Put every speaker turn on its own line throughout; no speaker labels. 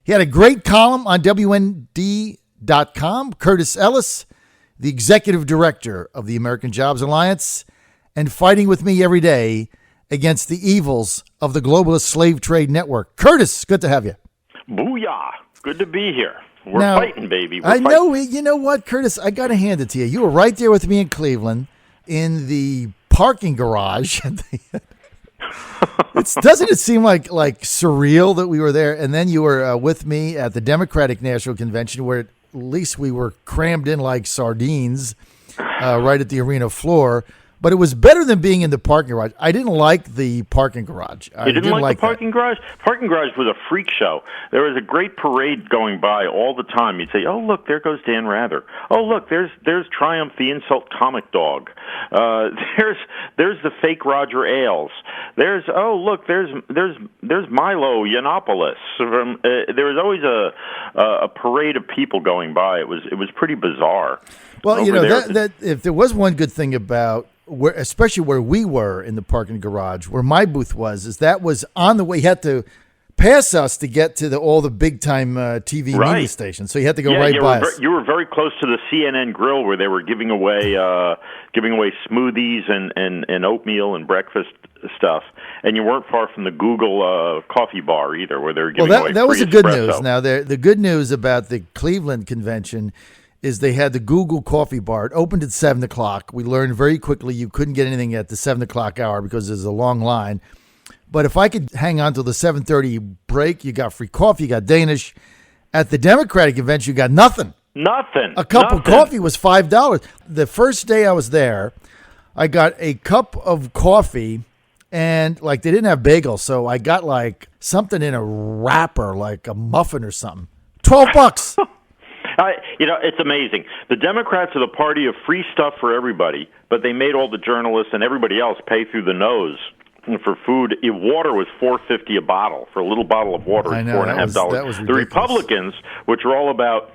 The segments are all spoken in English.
He had a great column on WND.com. Curtis Ellis, the executive director of the American Jobs Alliance, and fighting with me every day against the evils of the globalist slave trade network. Curtis, good to have you.
Booyah. Good to be here. We're fighting, baby.
I know. You know what, Curtis? I got to hand it to you. You were right there with me in Cleveland in the parking garage. Doesn't it seem like surreal that we were there? And then you were with me at the Democratic National Convention, where at least we were crammed in like sardines right at the arena floor. But it was better than being in the parking garage. I didn't like the parking garage.
You didn't like the parking garage? Parking garage was a freak show. There was a great parade going by all the time. You'd say, "Oh, look, there goes Dan Rather. Oh, look, there's Triumph the Insult Comic Dog. There's the fake Roger Ailes. There's Milo Yiannopoulos." There was always a parade of people going by. It was pretty bizarre.
Well, that if there was one good thing about especially where we were in the parking garage, where my booth was that was on the way. You had to pass us to get to all the big time TV media stations, so you had to go right by us.
You were very close to the CNN grill where they were giving away smoothies and oatmeal and breakfast stuff, and you weren't far from the Google coffee bar either, where they were giving away.
That was
free
the good
espresso.
news. Now, the good news about the Cleveland convention is they had the Google coffee bar. It opened at 7 o'clock. We learned very quickly you couldn't get anything at the 7 o'clock hour because there's a long line. But if I could hang on till the 7:30 break, you got free coffee, you got Danish. At the Democratic convention, you got nothing.
Nothing.
A cup of coffee was $5. The first day I was there, I got a cup of coffee, and they didn't have bagels, so I got something in a wrapper, like a muffin or something. $12.
It's amazing. The Democrats are the party of free stuff for everybody, but they made all the journalists and everybody else pay through the nose for food. Water was $4.50 a bottle. For a little bottle of water, it's $4.50. The Republicans, which are all about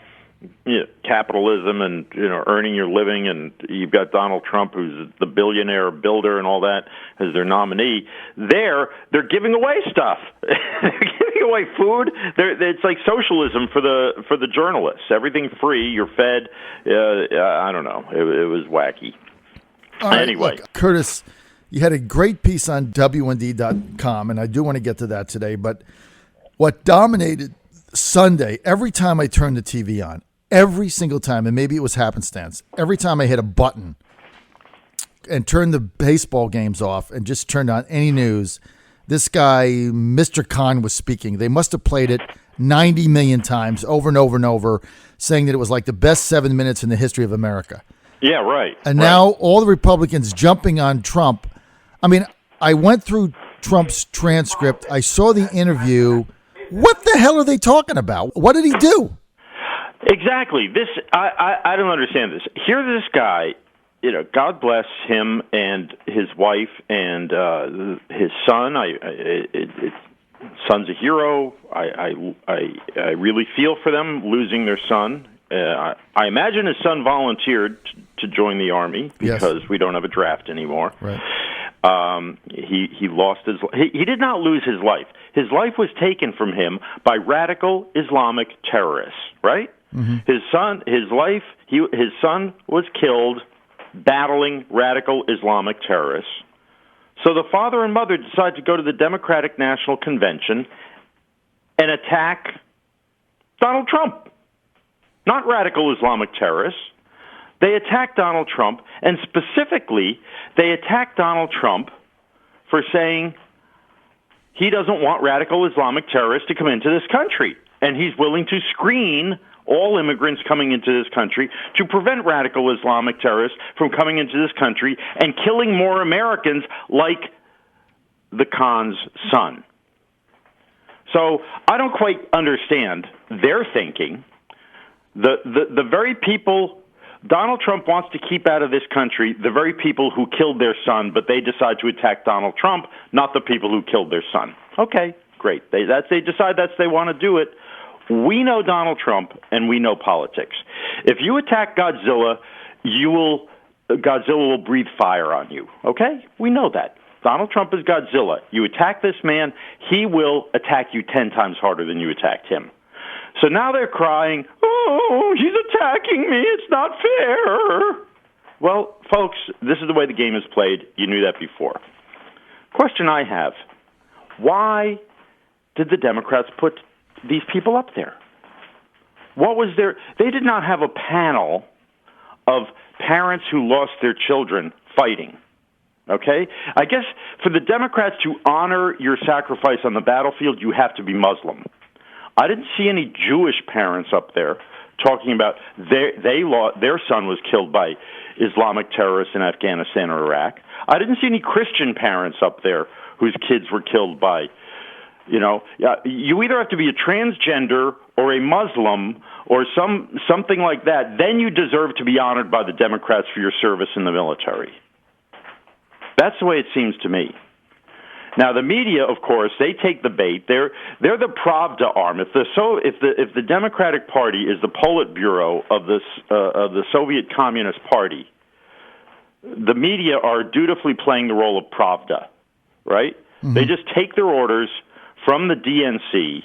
capitalism and earning your living, and you've got Donald Trump, who's the billionaire builder and all that, as their nominee. They're giving away stuff. They're giving away food. It's like socialism for the journalists. Everything free. You're fed. I don't know. It was wacky. Anyway,
look, Curtis, you had a great piece on WND.com, and I do want to get to that today. But what dominated Sunday, every time I turned the TV on, every single time, and maybe it was happenstance, every time I hit a button and turned the baseball games off and just turned on any news, this guy, Mr. Khan, was speaking. They must have played it 90 million times over and over and over, saying that it was like the best 7 minutes in the history of America.
Yeah, right.
And now all the Republicans jumping on Trump. I mean, I went through Trump's transcript. I saw the interview. What the hell are they talking about? What did he do?
Exactly. I don't understand this. Here's this guy, God bless him and his wife and his son. Son's a hero. I really feel for them losing their son. I imagine his son volunteered to join the Army because we don't have a draft anymore. Right. He lost his. He did not lose his life. His life was taken from him by radical Islamic terrorists. Right. Mm-hmm. His son was killed battling radical Islamic terrorists. So the father and mother decided to go to the Democratic National Convention and attack Donald Trump. Not radical Islamic terrorists. They attacked Donald Trump, and specifically, they attacked Donald Trump for saying he doesn't want radical Islamic terrorists to come into this country, and he's willing to screen all immigrants coming into this country to prevent radical Islamic terrorists from coming into this country and killing more Americans like the Khan's son. So I don't quite understand their thinking. The very people Donald Trump wants to keep out of this country, the very people who killed their son, but they decide to attack Donald Trump, not the people who killed their son. Okay, great. They decide they want to do it. We know Donald Trump, and we know politics. If you attack Godzilla, Godzilla will breathe fire on you. Okay? We know that. Donald Trump is Godzilla. You attack this man, he will attack you 10 times harder than you attacked him. So now they're crying, oh, he's attacking me. It's not fair. Well, folks, this is the way the game is played. You knew that before. Question I have, why did the Democrats put these people up there? What was their... They did not have a panel of parents who lost their children fighting. Okay? I guess for the Democrats to honor your sacrifice on the battlefield, you have to be Muslim. I didn't see any Jewish parents up there talking about their son was killed by Islamic terrorists in Afghanistan or Iraq. I didn't see any Christian parents up there whose kids were killed by, you either have to be a transgender or a Muslim or something like that. Then you deserve to be honored by the Democrats for your service in the military. That's the way it seems to me. Now, the media, of course, they take the bait. They're the Pravda arm. If the Democratic Party is the Politburo of the Soviet Communist Party, the media are dutifully playing the role of Pravda, right? Mm-hmm. They just take their orders from the DNC.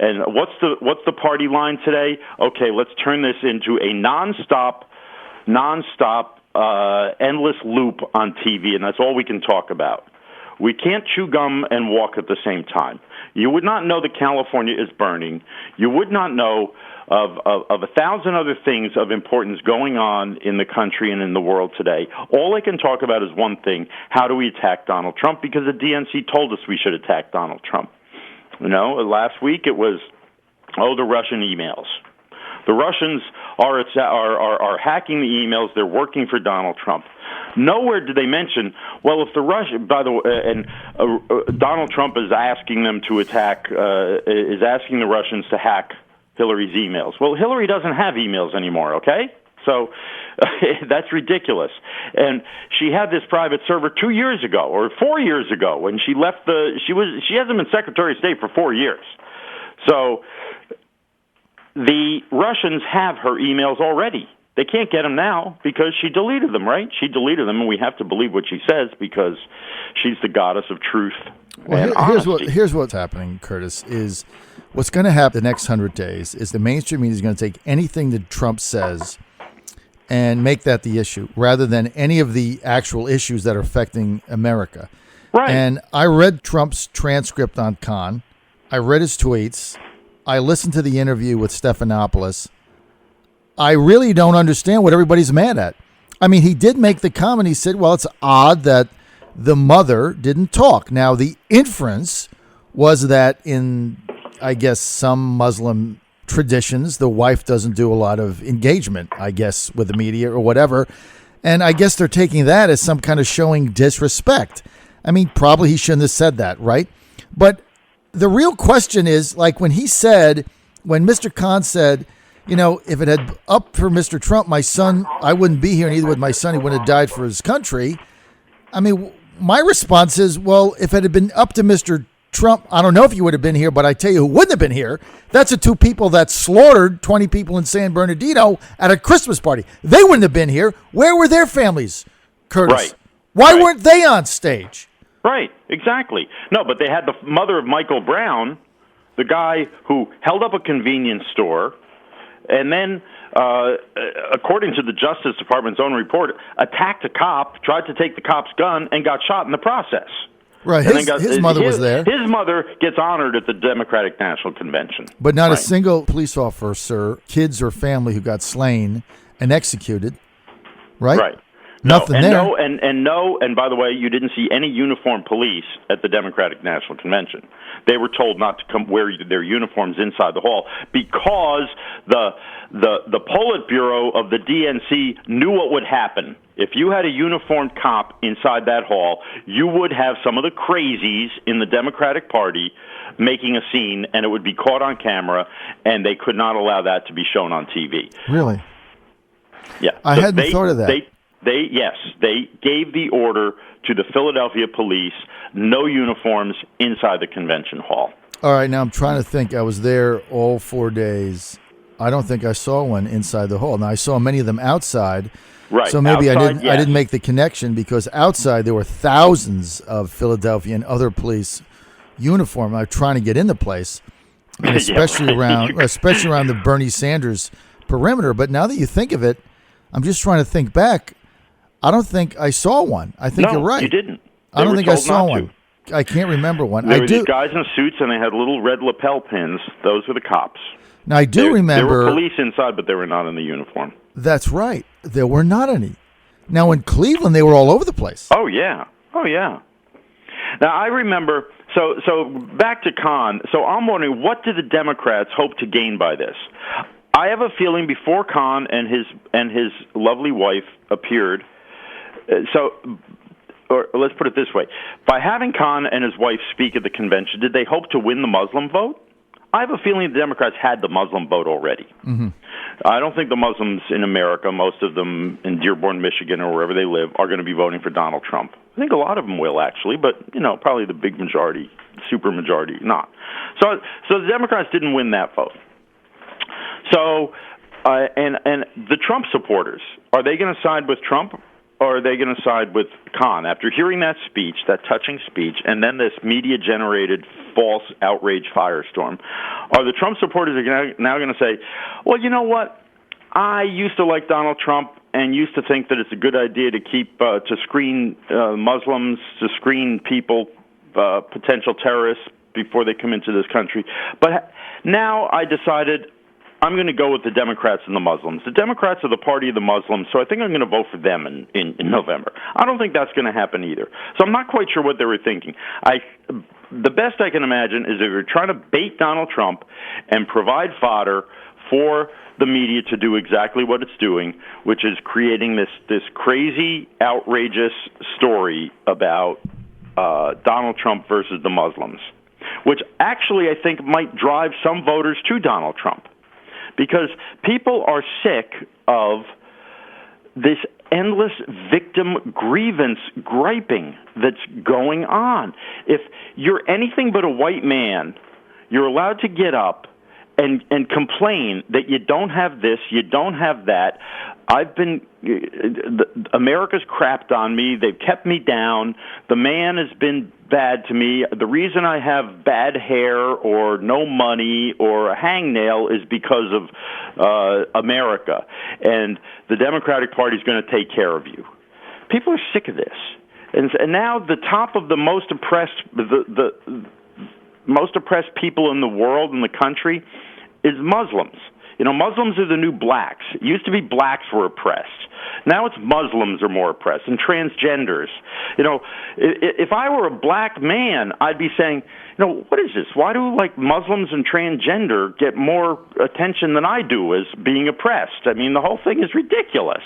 And what's the party line today? Okay, let's turn this into a nonstop, endless loop on TV, and that's all we can talk about. We can't chew gum and walk at the same time. You would not know that California is burning. You would not know of 1,000 other things of importance going on in the country and in the world today. All they can talk about is one thing: how do we attack Donald Trump? Because the DNC told us we should attack Donald Trump. Last week it was, the Russian emails. The Russians are hacking the emails. They're working for Donald Trump. Nowhere did they mention, well, if the Russian, by the way, and Donald Trump is asking them to attack, is asking the Russians to hack Hillary's emails. Well, Hillary doesn't have emails anymore, okay? So that's ridiculous. And she had this private server 2 years ago or 4 years ago when she left she hasn't been Secretary of State for 4 years. So the Russians have her emails already. They can't get them now because she deleted them, right? She deleted them, and we have to believe what she says because she's the goddess of truth and honesty.
Here's what's happening, Curtis, is what's going to happen the next 100 days is the mainstream media is going to take anything that Trump says and make that the issue rather than any of the actual issues that are affecting America.
Right.
And I read Trump's transcript on Khan. I read his tweets. I listened to the interview with Stephanopoulos. I really don't understand what everybody's mad at. I mean, he did make the comment. He said, well, it's odd that the mother didn't talk. Now, the inference was that in, I guess, some Muslim traditions, the wife doesn't do a lot of engagement, I guess, with the media or whatever. And I guess they're taking that as some kind of showing disrespect. I mean, probably he shouldn't have said that, right? But the real question is, like when Mr. Khan said, if it had up for Mr. Trump, my son, I wouldn't be here, and either with my son, he wouldn't have died for his country. I mean, my response is, well, if it had been up to Mr. Trump, I don't know if he would have been here, but I tell you who wouldn't have been here. That's the two people that slaughtered 20 people in San Bernardino at a Christmas party. They wouldn't have been here. Where were their families, Curtis?
Right.
Why weren't they on stage?
Right, exactly. No, but they had the mother of Michael Brown, the guy who held up a convenience store, and then, according to the Justice Department's own report, attacked a cop, tried to take the cop's gun, and got shot in the process.
Right, his mother was there.
His mother gets honored at the Democratic National Convention.
But not a single police officer, kids or family who got slain and executed, right?
Right.
Nothing there.
And by the way, you didn't see any uniformed police at the Democratic National Convention. They were told not to come wear their uniforms inside the hall because the Politburo of the DNC knew what would happen. If you had a uniformed cop inside that hall, you would have some of the crazies in the Democratic Party making a scene, and it would be caught on camera, and they could not allow that to be shown on TV.
Really?
Yeah.
I hadn't thought of that.
They gave the order to the Philadelphia police, no uniforms inside the convention hall.
All right, now I'm trying to think. I was there all 4 days. I don't think I saw one inside the hall. Now, I saw many of them outside.
Right.
So maybe
outside,
I didn't make the connection because outside there were thousands of Philadelphia and other police uniform. I'm trying to get in the place. and especially around the Bernie Sanders perimeter. But now that you think of it, I'm just trying to think back. I don't think I saw one. I think you're right.
You didn't.
I don't think I saw one. I can't remember one.
There were these guys in suits, and they had little red lapel pins. Those were the cops.
Now, I do remember...
There were police inside, but they were not in the uniform.
That's right. There were not any. Now, in Cleveland, they were all over the place.
Oh, yeah. Now, I remember... So back to Khan. So I'm wondering, what do the Democrats hope to gain by this? I have a feeling before Khan and his lovely wife appeared... Or let's put it this way. By having Khan and his wife speak at the convention, did they hope to win the Muslim vote? I have a feeling the Democrats had the Muslim vote already.
Mm-hmm.
I don't think the Muslims in America, most of them in Dearborn, Michigan, or wherever they live, are going to be voting for Donald Trump. I think a lot of them will, actually, but, probably the big majority, super majority, not. So the Democrats didn't win that vote. So, and the Trump supporters, are they going to side with Trump? Or are they going to side with Khan? After hearing that speech, that touching speech, and then this media-generated false outrage firestorm, are the Trump supporters now going to say, well, you know what? I used to like Donald Trump and used to think that it's a good idea to to screen Muslims, to screen people, potential terrorists, before they come into this country. But now I decided I'm going to go with the Democrats and the Muslims. The Democrats are the party of the Muslims, so I think I'm going to vote for them in November. I don't think that's going to happen either. So I'm not quite sure what they were thinking. The best I can imagine is if you're trying to bait Donald Trump and provide fodder for the media to do exactly what it's doing, which is creating this crazy, outrageous story about Donald Trump versus the Muslims, which actually I think might drive some voters to Donald Trump. Because people are sick of this endless victim grievance griping that's going on. If you're anything but a white man, you're allowed to get up and complain that you don't have this, you don't have that. America's crapped on me. They've kept me down. The man has been bad to me. The reason I have bad hair or no money or a hangnail is because of America. And the Democratic Party is going to take care of you. People are sick of this. And now the top of the most oppressed, the most oppressed people in the world, in the country, is Muslims. Muslims are the new blacks. It used to be blacks were oppressed. Now it's Muslims are more oppressed, and transgenders. If I were a black man, I'd be saying, what is this? Why do Muslims and transgender get more attention than I do as being oppressed? I mean, the whole thing is ridiculous.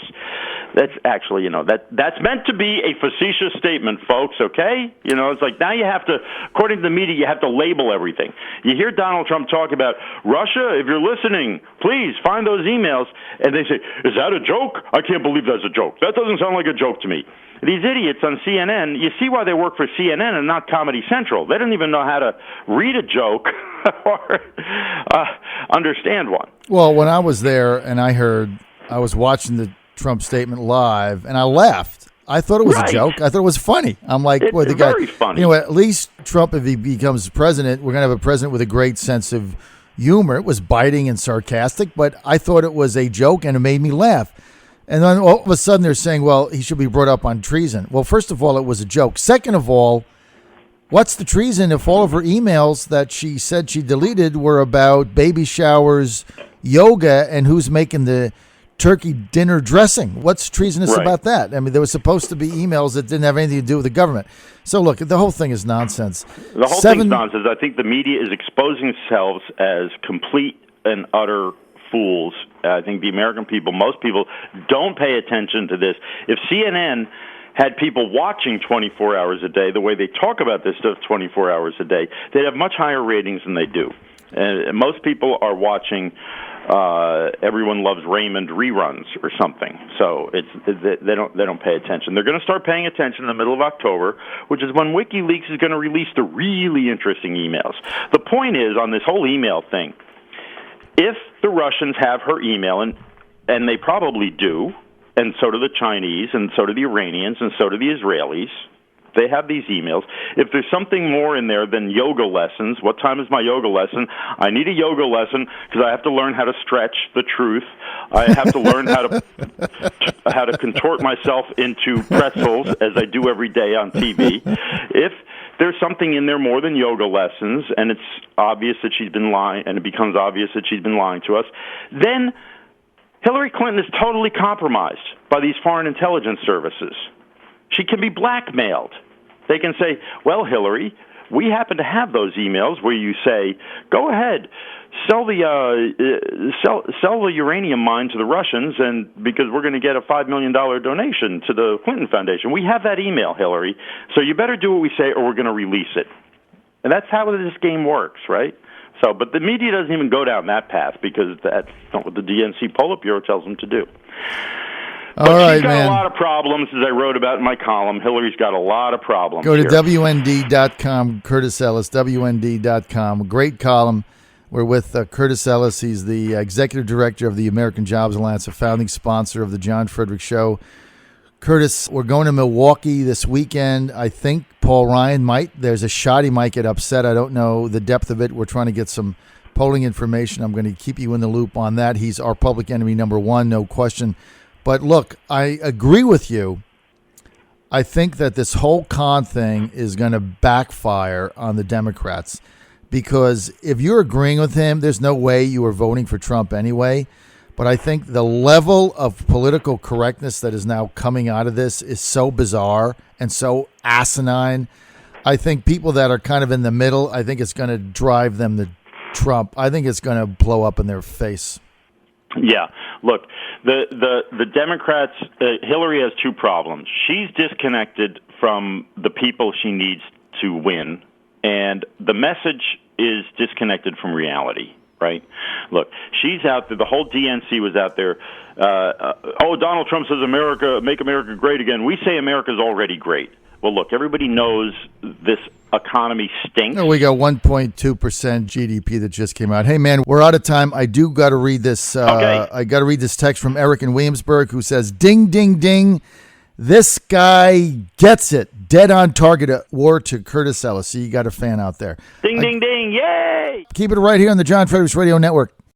That's actually, that's meant to be a facetious statement, folks, okay? It's like now you have to, according to the media, you have to label everything. You hear Donald Trump talk about Russia, if you're listening, please find those emails, and they say, is that a joke? I can't believe that's a joke. That doesn't sound like a joke to me. These idiots on CNN, you see why they work for CNN and not Comedy Central. They don't even know how to read a joke or understand one.
Well, when I was there and I was watching the Trump statement live, and I laughed. I thought it was a joke. I thought it was funny. I'm like, boy, the guy.
Very funny.
At least Trump, if he becomes president, we're going to have a president with a great sense of humor. It was biting and sarcastic, but I thought it was a joke, and it made me laugh. And then all of a sudden they're saying, well, he should be brought up on treason. Well, first of all, it was a joke. Second of all, what's the treason if all of her emails that she said she deleted were about baby showers, yoga, and who's making the turkey dinner dressing? What's treasonous about that? I mean, there was supposed to be emails that didn't have anything to do with the government. So, look, the whole thing is nonsense.
The whole thing's nonsense. I think the media is exposing themselves as complete and utter fools. I think the American people, most people, don't pay attention to this. If CNN had people watching 24 hours a day, the way they talk about this stuff 24 hours a day, they'd have much higher ratings than they do. And most people are watching Everyone Loves Raymond reruns or something. So they don't pay attention. They're going to start paying attention in the middle of October, which is when WikiLeaks is going to release the really interesting emails. The point is, on this whole email thing, if the Russians have her email, and they probably do, and so do the Chinese, and so do the Iranians, and so do the Israelis, they have these emails. If there's something more in there than yoga lessons, what time is my yoga lesson? I need a yoga lesson because I have to learn how to stretch the truth. I have to learn how to contort myself into pretzels as I do every day on TV. If there's something in there more than yoga lessons, and it's obvious that she's been lying, and it becomes obvious that she's been lying to us, then Hillary Clinton is totally compromised by these foreign intelligence services. She can be blackmailed. They can say, well, Hillary, we happen to have those emails where you say, go ahead, sell the uranium mine to the Russians, and because we're going to get a $5 million donation to the Clinton Foundation. We have that email, Hillary, so you better do what we say or we're going to release it. And that's how this game works, right? So, but the media doesn't even go down that path because that's not what the DNC Politburo tells them to do. But
all right,
she's got
man.
a lot of problems, as I wrote about in my column. Hillary's got a lot of problems.
Go to
here.
WND.com, Curtis Ellis, WND.com. Great column. We're with Curtis Ellis. He's the executive director of the American Jobs Alliance, a founding sponsor of the John Fredericks Show. Curtis, we're going to Milwaukee this weekend. I think Paul Ryan might. There's a shot he might get upset. I don't know the depth of it. We're trying to get some polling information. I'm going to keep you in the loop on that. He's our public enemy number one, no question. But look, I agree with you. I think that this whole con thing is going to backfire on the Democrats because if you're agreeing with him, there's no way you are voting for Trump anyway. But I think the level of political correctness that is now coming out of this is so bizarre and so asinine. I think people that are kind of in the middle, I think it's going to drive them to Trump. I think it's going to blow up in their face.
Yeah, look, the Democrats, Hillary has two problems. She's disconnected from the people she needs to win, and the message is disconnected from reality, right? Look, she's out there, the whole DNC was out there, Donald Trump says America, make America great again. We say America's already great. Well, look, everybody knows this economy stinks.
We got 1.2% GDP that just came out. Hey, man, we're out of time. I do got to read this.
Okay.
I got to read this text from Eric in Williamsburg who says, ding, ding, ding. This guy gets it. Dead on target war to Curtis Ellis. So you got a fan out there.
Ding, ding, ding. Yay!
Keep it right here on the John Fredericks Radio Network.